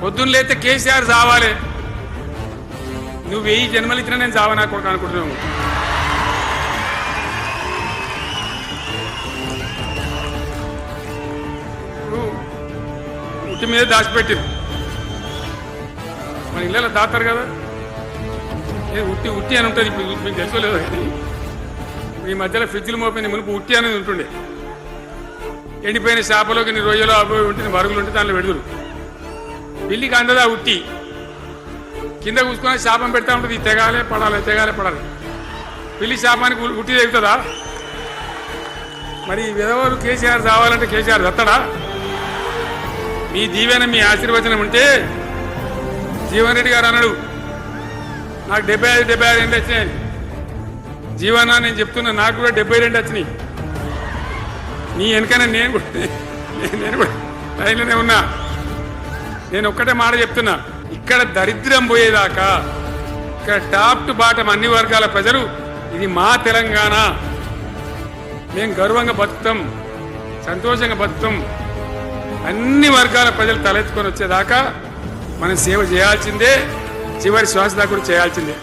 పొద్దున్న లేతే కేసీఆర్ చావాలి. నువ్వు 1000 జన్మలు ఇచ్చినా నేను చావనా కొడుకు అనుకుంటున్నావు. ఉట్టి మీద దాచిపెట్టిరు, మన ఇళ్ళలో దాతారు కదా. ఉట్టి ఉట్టి అని ఉంటుంది. ఇప్పుడు మీకు తెలుసుకోలేదు. ఈ మధ్యలో ఫ్రిడ్జ్లు మోపిన మునుపు ఉట్టి అనేది ఉంటుండే. ఎండిపోయిన చేపలోకి నీ రొయ్యలు అవి ఉంటుంది, మరుగులు ఉంటే దాంట్లో పెడుతురు. పిల్లికి అందదా ఉట్టి, కింద కూసుకొని శాపం పెడతా ఉంటుంది. ఈ తెగాలే పడాలి, తెగాలే పడాలి. పిల్లి శాపానికి ఉట్టి తెగుతుందా? మరి విధవారు కేసీఆర్ చావాలంటే కేసీఆర్ దత్తడా? మీ దీవెన మీ ఆశీర్వచనం ఉంటే జీవన్ రెడ్డి గారు అన్నాడు, నాకు 75-76 ఏంటి వచ్చినాయి. జీవన నేను చెప్తున్నా, నాకు కూడా 72 వచ్చినాయి. నీ వెనకనే నేను కూడా లైన్లోనే ఉన్నా. నేను ఒక్కటే మాట చెప్తున్నా, ఇక్కడ దరిద్రం పోయేదాకా, ఇక్కడ టాప్ టు బాటం అన్ని వర్గాల ప్రజలు ఇది మా తెలంగాణ, మేము గర్వంగా బతుకుతాం, సంతోషంగా బతుకుతాం, అన్ని వర్గాల ప్రజలు తలెత్తుకొని వచ్చేదాకా మనం సేవ చేయాల్సిందే, చివరి శ్వాస దాకా కూడా చేయాల్సిందే.